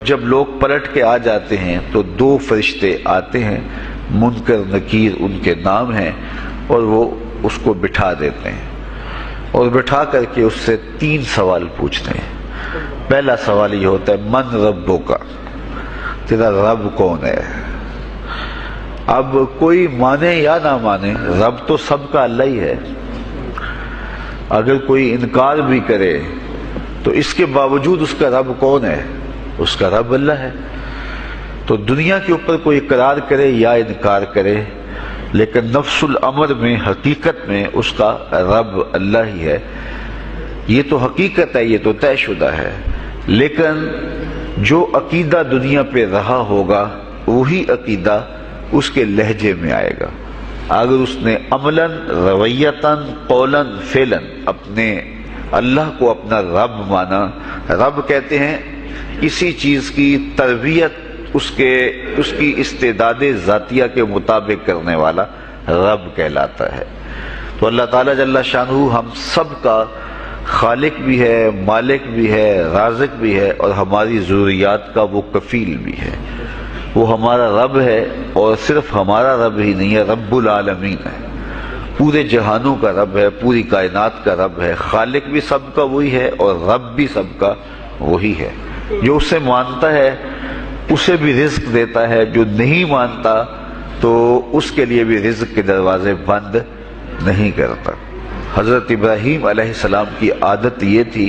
جب لوگ پلٹ کے آ جاتے ہیں تو 2 فرشتے آتے ہیں، منکر نکیر ان کے نام ہیں، اور وہ اس کو بٹھا دیتے ہیں اور بٹھا کر کے اس سے 3 سوال پوچھتے ہیں۔ پہلا سوال یہ ہوتا ہے من ربک، تیرا رب کون ہے؟ اب کوئی مانے یا نہ مانے، رب تو سب کا اللہ ہی ہے۔ اگر کوئی انکار بھی کرے تو اس کے باوجود اس کا رب کون ہے؟ اس کا رب اللہ ہے۔ تو دنیا کے اوپر کوئی اقرار کرے یا انکار کرے، لیکن نفس الامر میں، حقیقت میں اس کا رب اللہ ہی ہے۔ یہ تو حقیقت ہے، یہ تو طے شدہ ہے۔ لیکن جو عقیدہ دنیا پہ رہا ہوگا وہی عقیدہ اس کے لہجے میں آئے گا۔ اگر اس نے عملاً، رویتاً، قولاً، فعلاً اپنے اللہ کو اپنا رب مانا، رب کہتے ہیں کسی چیز کی تربیت اس کی استعداد ذاتیہ کے مطابق کرنے والا رب کہلاتا ہے۔ تو اللہ تعالیٰ جل شانہ ہم سب کا خالق بھی ہے، مالک بھی ہے، رازق بھی ہے، اور ہماری ضروریات کا وہ کفیل بھی ہے۔ وہ ہمارا رب ہے، اور صرف ہمارا رب ہی نہیں ہے، رب العالمین ہے، پورے جہانوں کا رب ہے، پوری کائنات کا رب ہے۔ خالق بھی سب کا وہی ہے اور رب بھی سب کا وہی ہے۔ جو اسے مانتا ہے اسے بھی رزق دیتا ہے، جو نہیں مانتا تو اس کے لیے بھی رزق کے دروازے بند نہیں کرتا۔ حضرت ابراہیم علیہ السلام کی عادت یہ تھی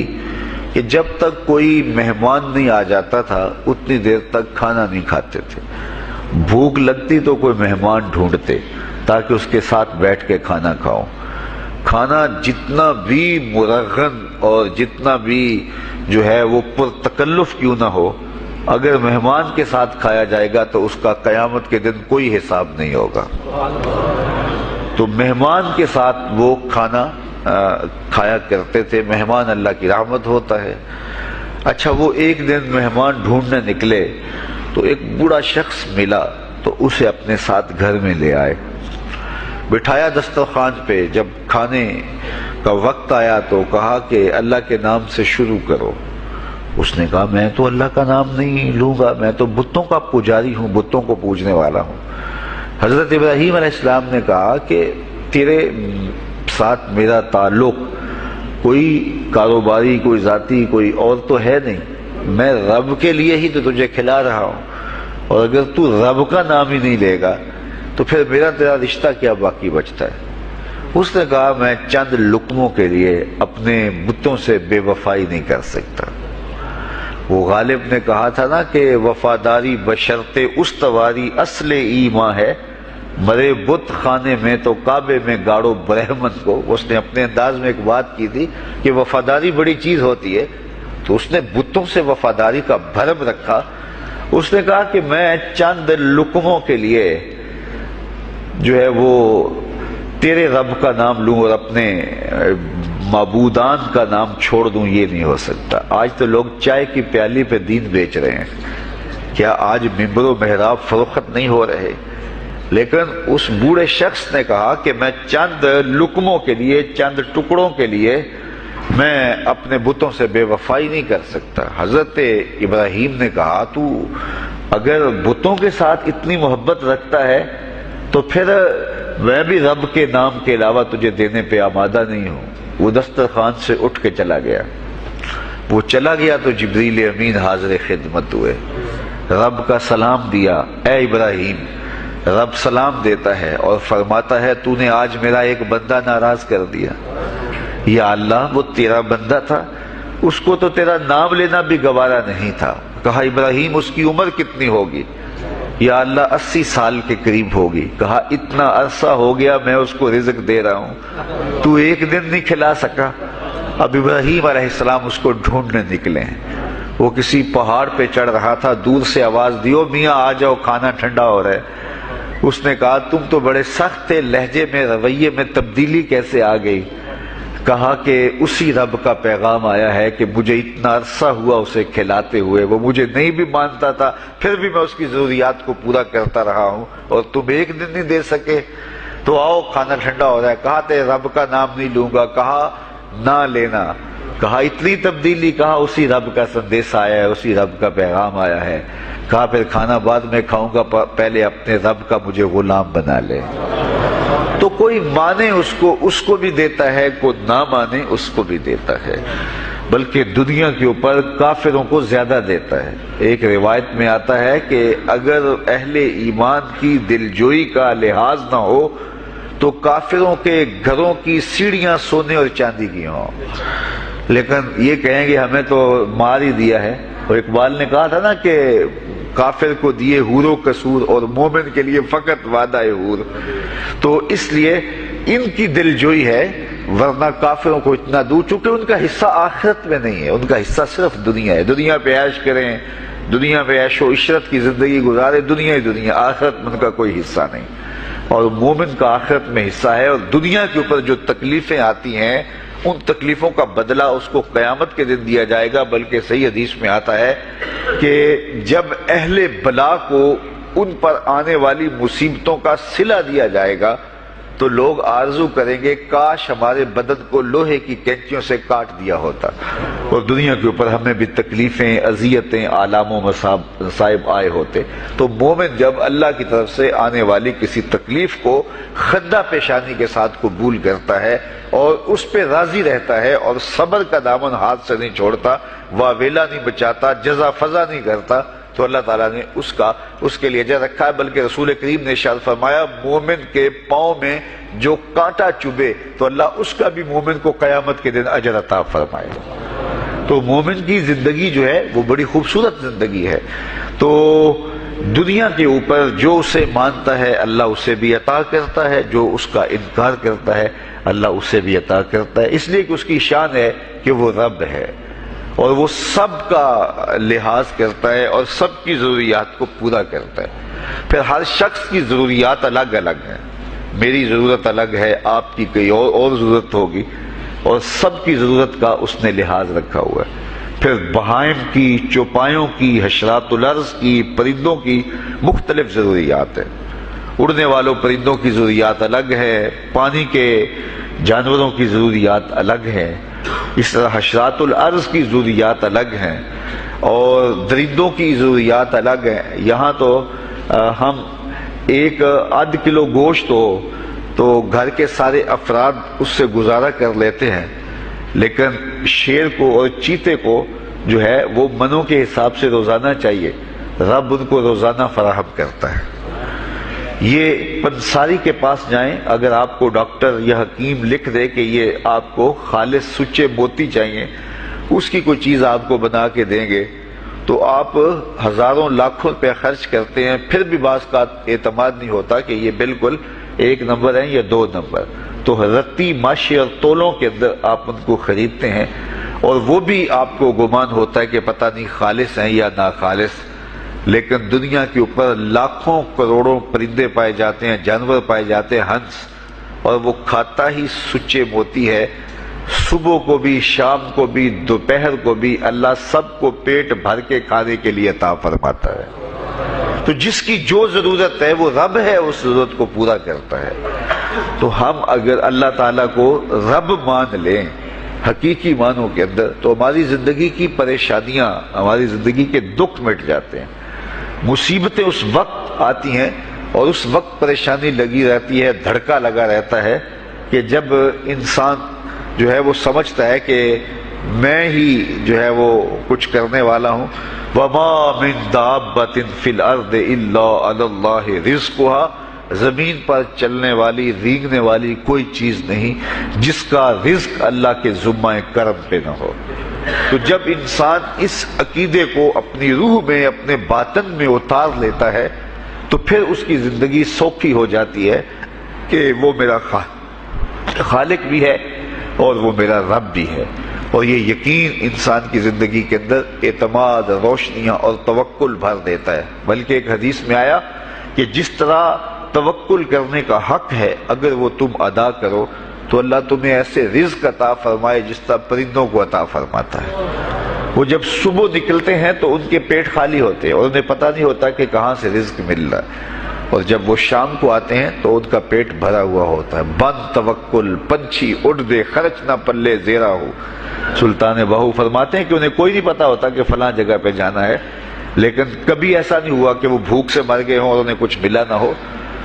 کہ جب تک کوئی مہمان نہیں آ جاتا تھا اتنی دیر تک کھانا نہیں کھاتے تھے۔ بھوک لگتی تو کوئی مہمان ڈھونڈتے تاکہ اس کے ساتھ بیٹھ کے کھانا کھاؤ۔ کھانا جتنا بھی مرغن اور جتنا بھی جو ہے وہ پرتکلف کیوں نہ ہو، اگر مہمان کے ساتھ کھایا جائے گا تو اس کا قیامت کے دن کوئی حساب نہیں ہوگا۔ تو مہمان کے ساتھ وہ کھانا کھایا کرتے تھے۔ مہمان اللہ کی رحمت ہوتا ہے۔ اچھا، وہ ایک دن مہمان ڈھونڈنے نکلے تو ایک بوڑھا شخص ملا تو اسے اپنے ساتھ گھر میں لے آئے، بٹھایا دسترخوان پہ۔ جب کھانے کا وقت آیا تو کہا کہ اللہ کے نام سے شروع کرو۔ اس نے کہا میں تو اللہ کا نام نہیں لوں گا، میں تو بتوں کا پجاری ہوں، بتوں کو پوجنے والا ہوں۔ حضرت ابراہیم علیہ السلام نے کہا کہ تیرے ساتھ میرا تعلق کوئی کاروباری، کوئی ذاتی، کوئی اور تو ہے نہیں، میں رب کے لیے ہی تو تجھے کھلا رہا ہوں، اور اگر تو رب کا نام ہی نہیں لے گا تو پھر میرا تیرا رشتہ کیا باقی بچتا ہے؟ اس نے کہا میں چند لقموں کے لیے اپنے بتوں سے بے وفائی نہیں کر سکتا۔ وہ غالب نے کہا تھا نا کہ وفاداری بشرط استواری اصل ایمان ہے، مرے بت خانے میں تو کعبے میں گاڑو برہمن کو۔ اس نے اپنے انداز میں ایک بات کی تھی کہ وفاداری بڑی چیز ہوتی ہے، تو اس نے بتوں سے وفاداری کا بھرم رکھا۔ اس نے کہا کہ میں چند لقموں کے لیے جو ہے وہ تیرے رب کا نام لوں اور اپنے معبودان کا نام چھوڑ دوں، یہ نہیں ہو سکتا۔ آج تو لوگ چائے کی پیالی پہ دین بیچ رہے ہیں، کیا آج ممبر و محراب فروخت نہیں ہو رہے؟ لیکن اس بوڑھے شخص نے کہا کہ میں چند لقموں کے لیے، چند ٹکڑوں کے لیے میں اپنے بتوں سے بے وفائی نہیں کر سکتا۔ حضرت ابراہیم نے کہا تو اگر بتوں کے ساتھ اتنی محبت رکھتا ہے تو پھر میں بھی رب کے نام کے علاوہ تجھے دینے پہ آمادہ نہیں ہوں۔ وہ دسترخوان سے اٹھ کے چلا گیا۔ وہ چلا گیا تو جبریل امین حاضر خدمت ہوئے، رب کا سلام دیا، اے ابراہیم۔ رب سلام دیتا ہے اور فرماتا ہے تو نے آج میرا ایک بندہ ناراض کر دیا۔ یا اللہ، وہ تیرا بندہ تھا، اس کو تو تیرا نام لینا بھی گوارا نہیں تھا۔ کہا ابراہیم اس کی عمر کتنی ہوگی؟ یا اللہ 80 سال کے قریب ہوگی۔ کہا اتنا عرصہ ہو گیا میں اس کو رزق دے رہا ہوں، تو ایک دن نہیں کھلا سکا؟ اب ابراہیم علیہ السلام اس کو ڈھونڈنے نکلے ہیں۔ وہ کسی پہاڑ پہ چڑھ رہا تھا، دور سے آواز دی او میاں آ جاؤ، کھانا ٹھنڈا ہو رہا ہے۔ اس نے کہا تم تو بڑے سخت تھے، لہجے میں، رویے میں تبدیلی کیسے آ گئی؟ کہا کہ اسی رب کا پیغام آیا ہے کہ مجھے اتنا عرصہ ہوا اسے کھلاتے ہوئے، وہ مجھے نہیں بھی مانتا تھا، پھر بھی میں اس کی ضروریات کو پورا کرتا رہا ہوں، اور تم ایک دن نہیں دے سکے؟ تو آؤ کھانا ٹھنڈا ہو رہا ہے۔ کہا تے رب کا نام نہیں لوں گا، کہا نہ لینا، کہا اتنی تبدیلی، کہا اسی رب کا سندیش آیا ہے، اسی رب کا پیغام آیا ہے۔ کہا پھر کھانا بعد میں کھاؤں گا، پہلے اپنے رب کا مجھے غلام بنا لے۔ تو کوئی مانے اس کو بھی دیتا ہے، کوئی نہ مانے اس کو بھی دیتا ہے، بلکہ دنیا کے اوپر کافروں کو زیادہ دیتا ہے۔ ایک روایت میں آتا ہے کہ اگر اہل ایمان کی دلجوئی کا لحاظ نہ ہو تو کافروں کے گھروں کی سیڑھیاں سونے اور چاندی کی ہوں، لیکن یہ کہیں گے ہمیں تو مار ہی دیا ہے۔ اور اقبال نے کہا تھا نا کہ کافر کو دیے حور و قصور اور مومن کے لیے فقط وعدہ حور۔ تو اس لیے ان کی دلجوئی ہے، ورنہ کافروں کو اتنا دور، چونکہ ان کا حصہ آخرت میں نہیں ہے، ان کا حصہ صرف دنیا ہے۔ دنیا پہ عیش کریں، دنیا پہ عیش و عشرت کی زندگی گزارے، دنیا ہی دنیا، آخرت میں ان کا کوئی حصہ نہیں۔ اور مومن کا آخرت میں حصہ ہے، اور دنیا کے اوپر جو تکلیفیں آتی ہیں ان تکلیفوں کا بدلہ اس کو قیامت کے دن دیا جائے گا۔ بلکہ صحیح حدیث میں آتا ہے کہ جب اہل بلا کو ان پر آنے والی مصیبتوں کا صلہ دیا جائے گا تو لوگ آرزو کریں گے کاش ہمارے بدن کو لوہے کی کینچیوں سے کاٹ دیا ہوتا، اور دنیا کے اوپر ہمیں بھی تکلیفیں، اذیتیں، آلام و مصائب آئے ہوتے۔ تو مومن جب اللہ کی طرف سے آنے والی کسی تکلیف کو خندہ پیشانی کے ساتھ قبول کرتا ہے اور اس پہ راضی رہتا ہے اور صبر کا دامن ہاتھ سے نہیں چھوڑتا، واویلا نہیں بچاتا، جزا فضا نہیں کرتا، تو اللہ تعالیٰ نے اس کے لیے اجر رکھا ہے۔ بلکہ رسول کریم نے ارشاد فرمایا مومن کے پاؤں میں جو کانٹا چبھے تو اللہ اس کا بھی مومن کو قیامت کے دن اجر عطا فرمائے گا۔ تو مومن کی زندگی جو ہے وہ بڑی خوبصورت زندگی ہے۔ تو دنیا کے اوپر جو اسے مانتا ہے اللہ اسے بھی عطا کرتا ہے، جو اس کا انکار کرتا ہے اللہ اسے بھی عطا کرتا ہے، اس لیے کہ اس کی شان ہے کہ وہ رب ہے اور وہ سب کا لحاظ کرتا ہے اور سب کی ضروریات کو پورا کرتا ہے۔ پھر ہر شخص کی ضروریات الگ الگ ہیں، میری ضرورت الگ ہے، آپ کی کوئی اور ضرورت ہوگی، اور سب کی ضرورت کا اس نے لحاظ رکھا ہوا ہے۔ پھر بہائم کی، چوپایوں کی، حشرات الارض کی، پرندوں کی مختلف ضروریات ہیں۔ اڑنے والوں پرندوں کی ضروریات الگ ہے، پانی کے جانوروں کی ضروریات الگ ہیں، اس طرح حشرات الارض کی ضروریات الگ ہیں اور درندوں کی ضروریات الگ ہیں۔ یہاں تو ہم ایک آدھ کلو گوشت ہو تو گھر کے سارے افراد اس سے گزارا کر لیتے ہیں، لیکن شیر کو اور چیتے کو جو ہے وہ منوں کے حساب سے روزانہ چاہیے، رب ان کو روزانہ فراہم کرتا ہے۔ یہ پنساری کے پاس جائیں، اگر آپ کو ڈاکٹر یا حکیم لکھ دے کہ یہ آپ کو خالص سچے موتی چاہیے، اس کی کوئی چیز آپ کو بنا کے دیں گے تو آپ ہزاروں لاکھوں روپے خرچ کرتے ہیں، پھر بھی بعض کا اعتماد نہیں ہوتا کہ یہ بالکل 1 نمبر ہیں یا 2 نمبر۔ تو رتی ماشی اور تولوں کے اندر آپ ان کو خریدتے ہیں اور وہ بھی آپ کو گمان ہوتا ہے کہ پتہ نہیں خالص ہیں یا ناخالص، لیکن دنیا کے اوپر لاکھوں کروڑوں پرندے پائے جاتے ہیں، جانور پائے جاتے ہیں، ہنس، اور وہ کھاتا ہی سچے موتی ہے۔ صبح کو بھی، شام کو بھی، دوپہر کو بھی اللہ سب کو پیٹ بھر کے کھانے کے لیے عطا فرماتا ہے۔ تو جس کی جو ضرورت ہے وہ رب ہے، اس ضرورت کو پورا کرتا ہے۔ تو ہم اگر اللہ تعالیٰ کو رب مان لیں حقیقی معنوں کے اندر تو ہماری زندگی کی پریشانیاں، ہماری زندگی کے دکھ مٹ جاتے ہیں۔ مصیبتیں اس وقت آتی ہیں اور اس وقت پریشانی لگی رہتی ہے، دھڑکا لگا رہتا ہے کہ جب انسان جو ہے وہ سمجھتا ہے کہ میں ہی جو ہے وہ کچھ کرنے والا ہوں۔ وَمَا مِن دَابَّةٍ فِي الْأَرْضِ إِلَّا عَلَى اللَّهِ رِزْقُهَا، زمین پر چلنے والی، رینگنے والی کوئی چیز نہیں جس کا رزق اللہ کے ذمہ کرم پہ نہ ہو۔ تو جب انسان اس عقیدے کو اپنی روح میں، اپنے باطن میں اتار لیتا ہے تو پھر اس کی زندگی سوکھی ہو جاتی ہے کہ وہ میرا خالق بھی ہے اور وہ میرا رب بھی ہے، اور یہ یقین انسان کی زندگی کے اندر اعتماد، روشنیاں اور توکل بھر دیتا ہے۔ بلکہ ایک حدیث میں آیا کہ جس طرح توکل کرنے کا حق ہے اگر وہ تم ادا کرو تو اللہ تمہیں ایسے رزق عطا فرمائے جس طرح پرندوں کو عطا فرماتا ہے۔ وہ جب صبح نکلتے ہیں تو ان کے پیٹ خالی ہوتے ہیں اور انہیں پتہ نہیں ہوتا کہ کہاں سے رزق مل رہا ہے، اور جب وہ شام کو آتے ہیں تو ان کا پیٹ بھرا ہوا ہوتا ہے. بند توکل پنچھی اڑ دے خرچ نہ پلے زیرا ہو. سلطان بہو فرماتے ہیں کہ انہیں کوئی نہیں پتا ہوتا کہ فلاں جگہ پہ جانا ہے، لیکن کبھی ایسا نہیں ہوا کہ وہ بھوک سے مر گئے ہوں اور انہیں کچھ ملا نہ ہو،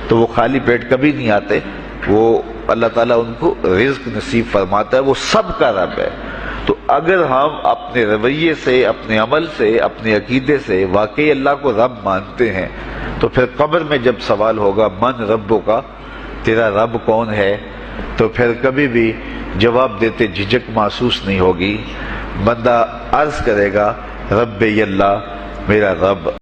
تو وہ خالی پیٹ کبھی نہیں آتے. وہ اللہ تعالیٰ ان کو رزق نصیب فرماتا ہے، وہ سب کا رب ہے. تو اگر ہم اپنے رویے سے، اپنے عمل سے، اپنے عقیدے سے واقعی اللہ کو رب مانتے ہیں، تو پھر قبر میں جب سوال ہوگا من ربوں کا، تیرا رب کون ہے، تو پھر کبھی بھی جواب دیتے جھجک محسوس نہیں ہوگی. بندہ عرض کرے گا رب اللہ، میرا رب